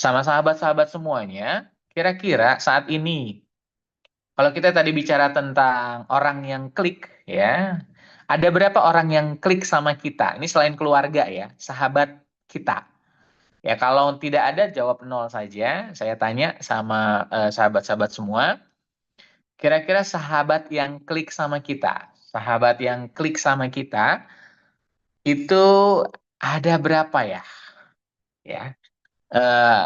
sama sahabat-sahabat semuanya, kira-kira saat ini, kalau kita tadi bicara tentang orang yang klik, ya, ada berapa orang yang klik sama kita? Ini selain keluarga ya, sahabat kita. Ya, kalau tidak ada, jawab nol saja. Saya tanya sama sahabat-sahabat semua, kira-kira sahabat yang klik sama kita, sahabat yang klik sama kita, itu ada berapa ya? Ya, eh,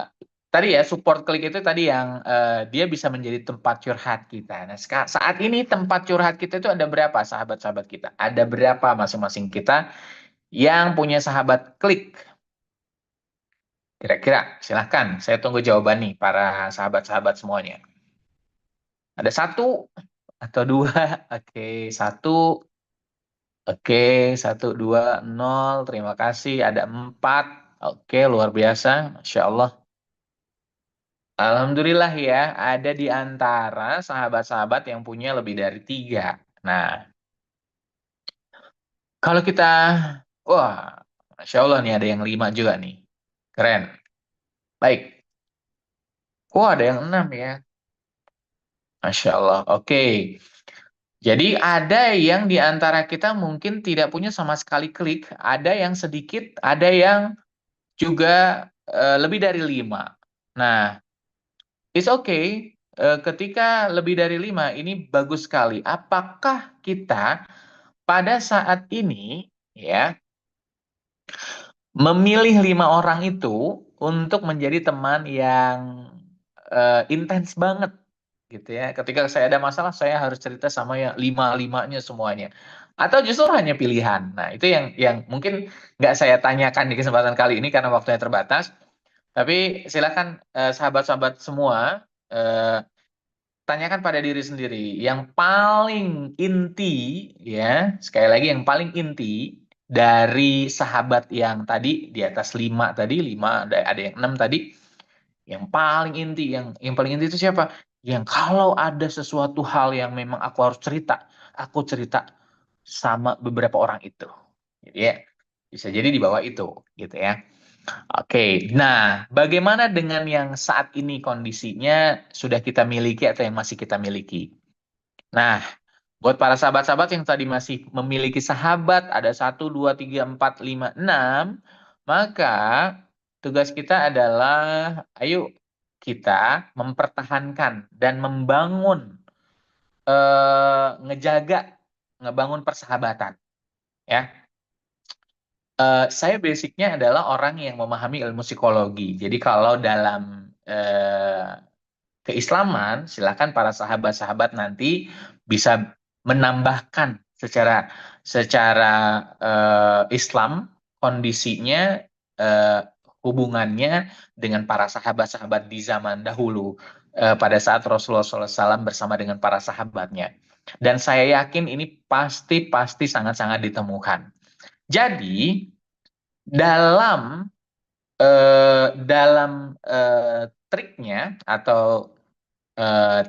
tadi ya support klik itu tadi yang dia bisa menjadi tempat curhat kita. Nah, saat ini tempat curhat kita itu ada berapa sahabat-sahabat kita? Ada berapa masing-masing kita yang punya sahabat klik? Kira-kira, silahkan. Saya tunggu jawaban nih para sahabat-sahabat semuanya. Ada satu atau dua? Oke, satu. Oke, satu, dua, nol. Terima kasih. Ada empat. Oke, luar biasa. Masya Allah. Alhamdulillah ya, ada di antara sahabat-sahabat yang punya lebih dari tiga. Nah, kalau kita, wah, Masya Allah nih ada yang lima juga nih. Keren. Baik. Wah, ada yang enam ya. Masya Allah. Oke. Jadi ada yang di antara kita mungkin tidak punya sama sekali klik, ada yang sedikit, ada yang juga lebih dari lima. Nah, it's okay. Ketika lebih dari lima, ini bagus sekali. Apakah kita pada saat ini ya memilih lima orang itu untuk menjadi teman yang intens banget gitu ya. Ketika saya ada masalah, saya harus cerita sama yang lima-limanya semuanya. Atau justru hanya pilihan. Nah, itu yang mungkin nggak saya tanyakan di kesempatan kali ini karena waktunya terbatas. Tapi silakan sahabat-sahabat semua eh, tanyakan pada diri sendiri. Yang paling inti, ya, sekali lagi yang paling inti dari sahabat yang tadi di atas lima tadi, lima ada yang enam tadi, yang paling inti, yang paling inti itu siapa? Yang kalau ada sesuatu hal yang memang aku harus cerita, aku cerita sama beberapa orang itu. Jadi ya, bisa jadi di bawah itu, gitu ya. Oke, nah bagaimana dengan yang saat ini kondisinya sudah kita miliki atau yang masih kita miliki? Nah, buat para sahabat-sahabat yang tadi masih memiliki sahabat, ada satu, dua, tiga, empat, lima, enam, maka tugas kita adalah, ayo kita mempertahankan dan membangun, ngejaga, ngebangun persahabatan. Ya, saya basicnya adalah orang yang memahami ilmu psikologi. Jadi kalau dalam keislaman, silakan para sahabat-sahabat nanti bisa menambahkan secara secara Islam kondisinya, eh, hubungannya dengan para sahabat-sahabat di zaman dahulu, pada saat Rasulullah SAW bersama dengan para sahabatnya. Dan saya yakin ini pasti pasti sangat-sangat ditemukan. Jadi dalam dalam triknya atau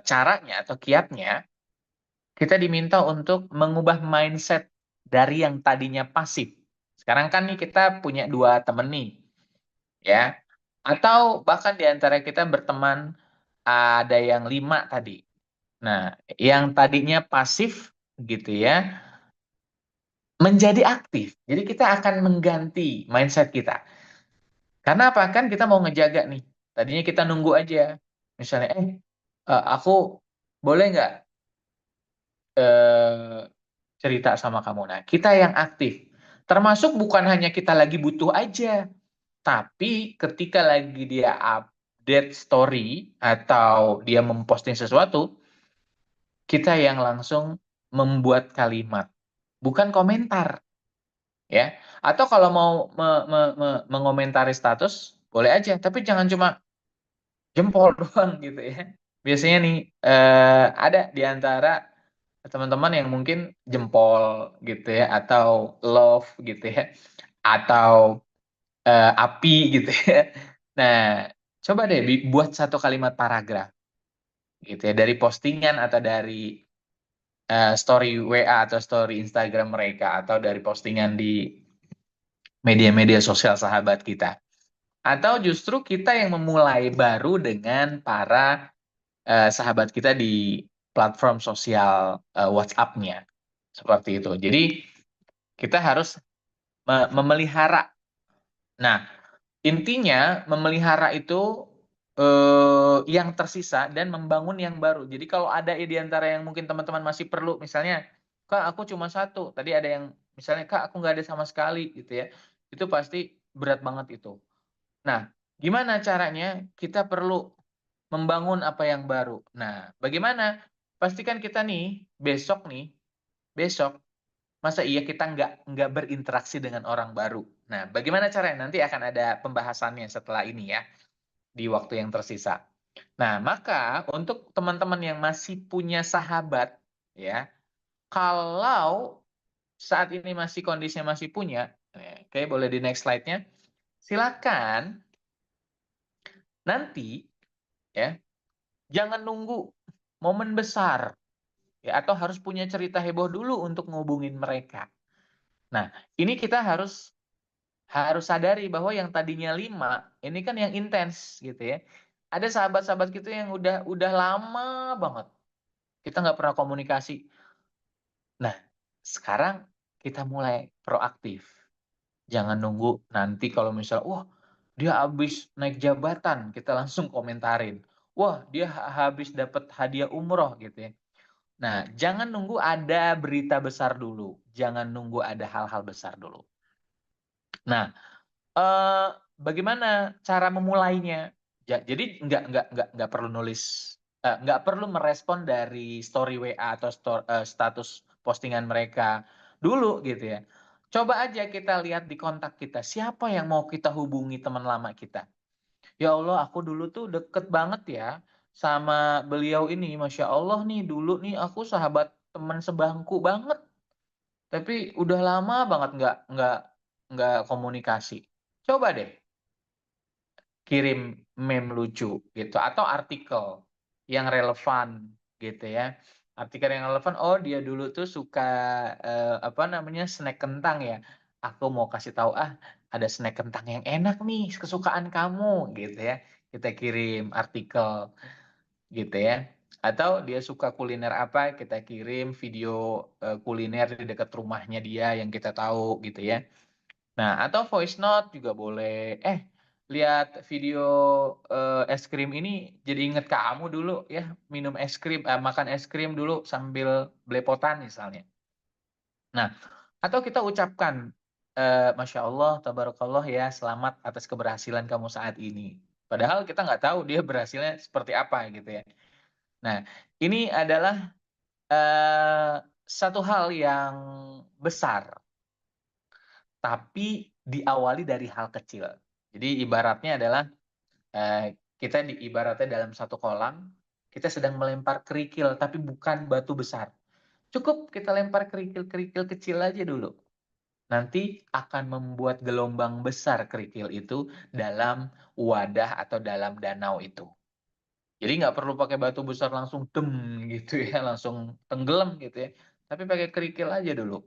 caranya atau kiatnya, kita diminta untuk mengubah mindset dari yang tadinya pasif. Sekarang kan nih kita punya dua temen nih, ya. Atau bahkan di antara kita berteman ada yang lima tadi. Nah, yang tadinya pasif gitu ya, menjadi aktif. Jadi kita akan mengganti mindset kita. Karena apa? Kan kita mau ngejaga nih. Tadinya kita nunggu aja. Misalnya, aku boleh nggak eh, cerita sama kamu. Nah, kita yang aktif. Termasuk bukan hanya kita lagi butuh aja, tapi ketika lagi dia update story atau dia memposting sesuatu, kita yang langsung membuat kalimat, bukan komentar, ya. Atau kalau mau mengomentari status, boleh aja, tapi jangan cuma jempol doang gitu ya. Biasanya nih ada di antara teman-teman yang mungkin jempol gitu ya, atau love gitu ya, atau api gitu ya. Nah, coba deh buat satu kalimat paragraf gitu ya dari postingan atau dari story WA atau story Instagram mereka atau dari postingan di media-media sosial sahabat kita. Atau justru kita yang memulai baru dengan para sahabat kita di platform sosial WhatsApp-nya. Seperti itu. Jadi kita harus memelihara. Nah, intinya memelihara itu yang tersisa dan membangun yang baru. Jadi kalau ada di antara yang mungkin teman-teman masih perlu, misalnya, Kak, aku cuma satu. Tadi ada yang misalnya, Kak, aku nggak ada sama sekali, gitu ya. Itu pasti berat banget itu. Nah, gimana caranya? Kita perlu membangun apa yang baru. Nah, bagaimana? Pastikan kita nih, besok, masa iya kita nggak berinteraksi dengan orang baru. Nah, bagaimana caranya? Nanti akan ada pembahasannya setelah ini ya, di waktu yang tersisa. Nah, maka untuk teman-teman yang masih punya sahabat, ya, kalau saat ini masih kondisinya masih punya, oke, boleh di next slide-nya. Silakan nanti ya, jangan nunggu momen besar ya atau harus punya cerita heboh dulu untuk ngubungin mereka. Nah, ini kita harus sadari bahwa yang tadinya 5 ini kan yang intens gitu ya. Ada sahabat-sahabat kita yang udah lama banget kita nggak pernah komunikasi. Nah, sekarang kita mulai proaktif. Jangan nunggu nanti kalau misal, wah dia habis naik jabatan, kita langsung komentarin. Wah dia habis dapat hadiah umroh gitu ya. Nah, jangan nunggu ada berita besar dulu. Jangan nunggu ada hal-hal besar dulu. Nah, bagaimana cara memulainya? Jadi nggak perlu nulis, nggak perlu merespon dari story WA atau status postingan mereka dulu gitu ya. Coba aja kita lihat di kontak kita, siapa yang mau kita hubungi teman lama kita. Ya Allah, aku dulu tuh deket banget ya sama beliau ini, Masya Allah nih dulu nih aku sahabat teman sebangku banget, tapi udah lama banget nggak komunikasi. Coba deh kirim meme lucu gitu atau artikel yang relevan gitu ya. Artikel yang relevan, oh dia dulu tuh suka apa namanya snack kentang ya. Aku mau kasih tahu ada snack kentang yang enak nih kesukaan kamu gitu ya. Kita kirim artikel gitu ya. Atau dia suka kuliner apa, kita kirim video kuliner di dekat rumahnya dia yang kita tahu gitu ya. Nah, atau voice note juga boleh. Lihat video, es krim ini jadi inget kamu dulu ya, minum es krim makan es krim dulu sambil belepotan misalnya. Nah, atau kita ucapkan, "Masya Allah, tabarakallah ya, selamat atas keberhasilan kamu saat ini." Padahal kita nggak tahu dia berhasilnya seperti apa gitu ya. Nah, ini adalah, satu hal yang besar. Tapi diawali dari hal kecil. Jadi ibaratnya adalah, kita ibaratnya dalam satu kolam, kita sedang melempar kerikil tapi bukan batu besar. Cukup kita lempar kerikil-kerikil kecil aja dulu. Nanti akan membuat gelombang besar kerikil itu dalam wadah atau dalam danau itu. Jadi nggak perlu pakai batu besar langsung dem gitu ya, langsung tenggelam gitu ya, tapi pakai kerikil aja dulu.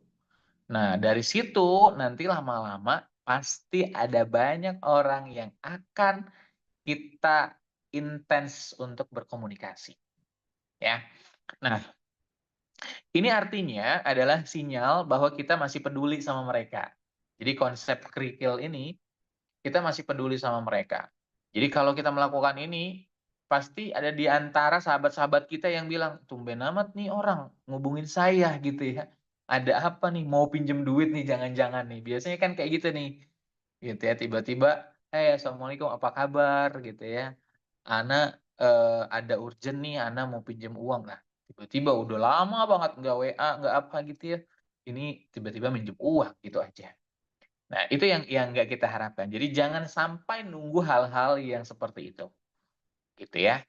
Nah, dari situ nanti lama-lama pasti ada banyak orang yang akan kita intens untuk berkomunikasi, ya. Nah, ini artinya adalah sinyal bahwa kita masih peduli sama mereka. Jadi konsep kerikil ini, kita masih peduli sama mereka. Jadi kalau kita melakukan ini, pasti ada di antara sahabat-sahabat kita yang bilang, "Tumben amat nih orang ngubungin saya," gitu ya. "Ada apa nih? Mau pinjem duit nih jangan-jangan nih." Biasanya kan kayak gitu nih, gitu ya. Tiba-tiba, assalamualaikum, apa kabar?" Gitu ya. "Ana, ada urgent nih, Ana mau pinjam uang." Nah, tiba-tiba udah lama banget nggak WA, nggak apa gitu ya, ini tiba-tiba minjem uang, gitu aja. Nah, itu yang nggak kita harapkan. Jadi jangan sampai nunggu hal-hal yang seperti itu, gitu ya.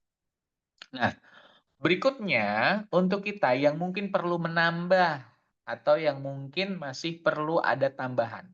Nah, berikutnya untuk kita yang mungkin perlu menambah atau yang mungkin masih perlu ada tambahan.